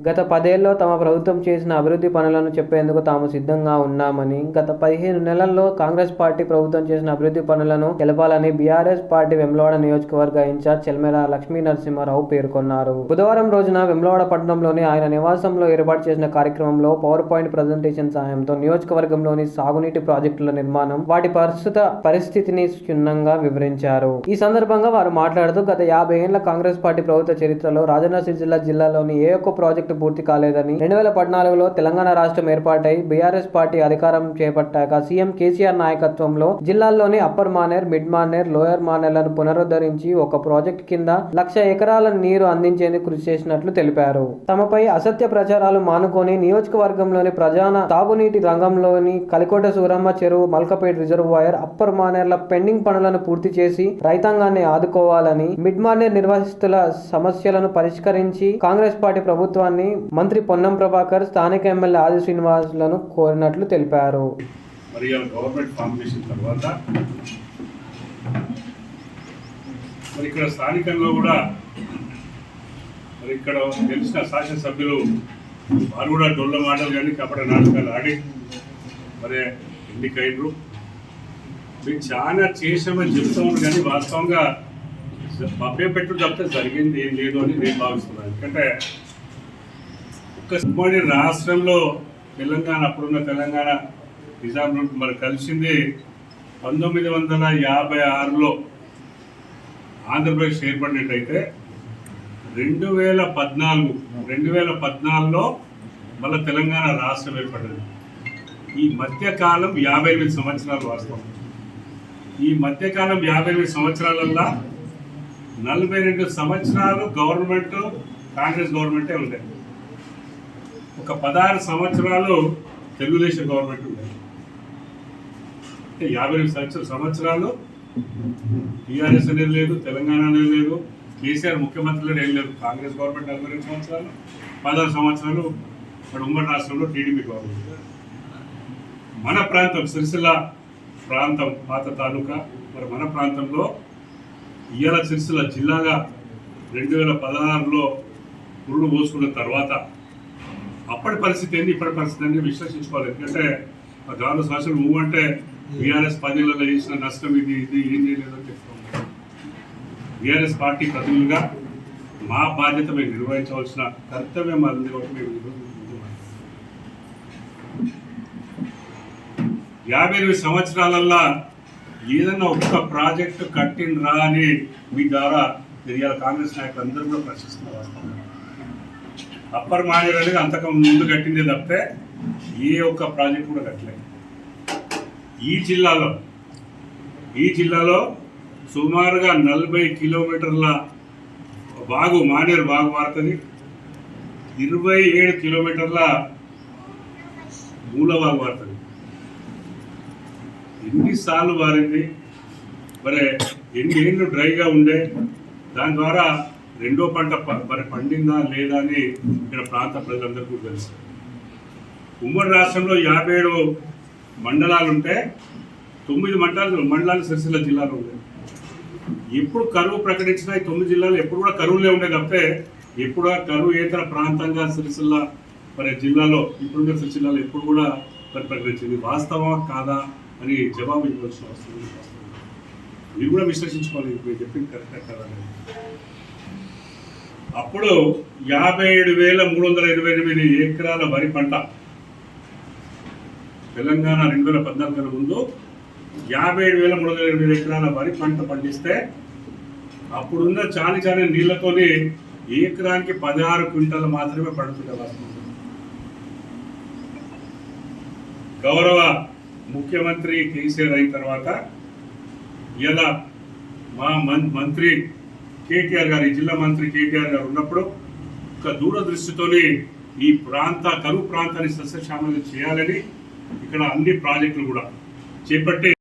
గత 10 ఏళ్లలో తమ ప్రభుత్వం చేసిన అభివృద్ధి పనులను చెప్పేందుకు తాము సిద్ధంగా ఉన్నామని, గత 15 నెలల్లో కాంగ్రెస్ పార్టీ ప్రభుత్వం చేసిన అభివృద్ధి పనులను తెలపాలని బీఆర్ఎస్ పార్టీ వేములవాడ నియోజకవర్గ ఇన్ఛార్జ్ చెల్మెల లక్ష్మీ నరసింహారావు పేర్కొన్నారు. బుధవారం రోజున వేములవాడ పట్టణంలోని ఆయన నివాసంలో ఏర్పాటు చేసిన కార్యక్రమంలో పవర్ పాయింట్ ప్రజెంటేషన్ సాయంతో నియోజకవర్గంలోని సాగునీటి ప్రాజెక్టుల నిర్మాణం, వాటి ప్రస్తుత పరిస్థితిని క్షుణ్ణంగా వివరించారు. ఈ సందర్భంగా వారు మాట్లాడుతూ గత 50 ఏళ్ల కాంగ్రెస్ పార్టీ ప్రభుత్వ చరిత్రలో రాజన్న సిరిసిల్ల జిల్లాలోని ఏ ఒక్క ప్రాజెక్టు పూర్తి కాలేదని, 2014లో తెలంగాణ రాష్ట్రం ఏర్పాటై బీఆర్ఎస్ పార్టీ అధికారం చేపట్టాక సీఎం కేసీఆర్ నాయకత్వంలో జిల్లాల్లోని upper Maner, mid Maner, lower మానేర్లను పునరుద్ధరించి ఒక ప్రాజెక్టు కింద 1,00,000 ఎకరాల నీరు అందించేందుకు కృషి చేసినట్లు తెలిపారు. తమపై అసత్య ప్రచారాలు మానుకొని నియోజకవర్గంలోని ప్రధాన తాగునీటి రంగంలోని కలికోట సూరమ్మ చెరువు, మల్కపేట్ రిజర్వాయర్, అప్పర్ మానేర్ల పెండింగ్ పనులను పూర్తి చేసి రైతాంగాన్ని ఆదుకోవాలని, మిడ్ మానేర్ నిర్వాసితుల సమస్యలను పరిష్కరించి కాంగ్రెస్ పార్టీ ప్రభుత్వాన్ని మంత్రి పొన్నం ప్రభాకర్, స్థానిక ఎమ్మెల్యే ఆది శ్రీనివాసులను కోరినట్లు తెలిపారు. మరి గవర్నమెంట్ ఫార్మేషన్ తర్వాత మరి ఇక్కడ స్థానికంలో కూడా మరి ఇక్కడ గెలిచిన శాసనసభ్యులు వారు కూడా డొల్ల మాటలు కానీ కపట నాటకాలు ఆడి మరి ఎన్నికైనరు. మీకు చాలా చేసామని చెప్తామని కానీ వాస్తవంగా పబ్బే పెట్టు తప్పితే జరిగింది ఏం లేదు అని నేను భావిస్తున్నాను. ఎందుకంటే ఉమ్మడి రాష్ట్రంలో తెలంగాణ, అప్పుడున్న తెలంగాణ నిజాం మరి కలిసింది 1956లో ఆంధ్రప్రదేశ్ ఏర్పడినట్టయితే 2014లో మళ్ళీ తెలంగాణ రాష్ట్రం ఏర్పడింది. ఈ మధ్యకాలం 58 సంవత్సరాలు వాస్తవం. ఈ మధ్యకాలం 58 సంవత్సరాలల్లో 42 సంవత్సరాలు గవర్నమెంట్ కాంగ్రెస్ గవర్నమెంటే ఉంది. ఒక 16 సంవత్సరాలు తెలుగుదేశం గవర్నమెంట్ ఉంది. 52 సంవత్సరాలు టీఆర్ఎస్ అనేది లేదు, తెలంగాణ అనేది లేదు, కేసీఆర్ ముఖ్యమంత్రులు ఏం లేదు. కాంగ్రెస్ గవర్నమెంట్ 42 సంవత్సరాలు, 16 సంవత్సరాలు ఇక్కడ ఉమ్మడి రాష్ట్రంలో టీడీపీ గవర్నమెంట్. మన ప్రాంతం సిరిసిల్ల ప్రాంతం పాత తాలూకా, మరి మన ప్రాంతంలో ఇయ్యాల సిరిసిల్ల జిల్లాగా 2016లో పురుడు పోసుకున్న తర్వాత అప్పటి పరిస్థితి ఏంది, ఇప్పటి పరిస్థితి ఏంది విశ్లేషించుకోవాలి. ఎందుకంటే ఆ గ్రామ శాసనం అంటే బీఆర్ఎస్ 10 ఏళ్లలో చేసిన నష్టం ఇది ఏం చేయలేదని చెప్తున్నాం. బీఆర్ఎస్ పార్టీ ప్రతినిధులుగా మా బాధ్యత మేము నిర్వహించవలసిన కర్తవ్యం అది. కాబట్టి మేము 58 సంవత్సరాలల్లో ఏదన్నా ఒక్క ప్రాజెక్టు కట్టినరా అని మీ ద్వారా తెలియాలి. కాంగ్రెస్ నాయకులు అందరూ కూడా ప్రశ్నిస్తున్నారు. అప్పర్ మానేర్ అనేది అంతకు ముందు కట్టిందే తప్పితే ఏ ఒక్క ప్రాజెక్ట్ కూడా కట్టలేదు. ఈ జిల్లాలో సుమారుగా 40 కిలోమీటర్ల వాగు, మానేరు వాగు వారుతుంది. 27 కిలోమీటర్ల మూలవాగు వారుతుంది. ఎన్నిసార్లు వారింది, మరి ఎన్ని ఏళ్ళు డ్రైగా ఉండే, దాని ద్వారా రెండో పంట మరి పండిందా లేదా అని ఇక్కడ ప్రాంత ప్రజలందరికీ తెలుసు. ఉమ్మడి రాష్ట్రంలో 57 మండలాలు ఉంటే 9 మండలాలు సిరిసిల్ల జిల్లాలో ఉన్నాయి. ఎప్పుడు కరువు ప్రకటించిన 9 జిల్లాలు ఎప్పుడు కూడా కరువులే ఉండే తప్పితే ఎప్పుడు కరువు ఏతర ప్రాంతంగా సిరిసిల్ల మరి జిల్లాలో ఇప్పుడున్న సిరిసిల్లాలో ఎప్పుడు కూడా మరి ప్రకటించింది. వాస్తవమా కాదా అని జవాబు ఇవ్వాల్సిన అవసరం ఉంది. మీరు కూడా విశ్లేషించుకోవాలి, మీరు చెప్పింది కరెక్టా కదా. అప్పుడు 57,328 ఎకరాల వరి పంట తెలంగాణ 2014 ముందు 57,328 ఎకరాల వరి పంట పండిస్తే అప్పుడున్న చాలి నీళ్లతోని ఎకరానికి 16 క్వింటాలు మాత్రమే పడుతుంది. గౌరవ ముఖ్యమంత్రి కేసీఆర్ అయిన తర్వాత ఇలా మా మంత్రి కేటీఆర్ గారు, ఈ జిల్లా మంత్రి కేటీఆర్ గారు ఉన్నప్పుడు ఒక దూరదృష్టితోని ఈ కరువు ప్రాంతాన్ని సస్యశ్యామలం చేయాలని ఇక్కడ అన్ని ప్రాజెక్టులు కూడా చేపట్టి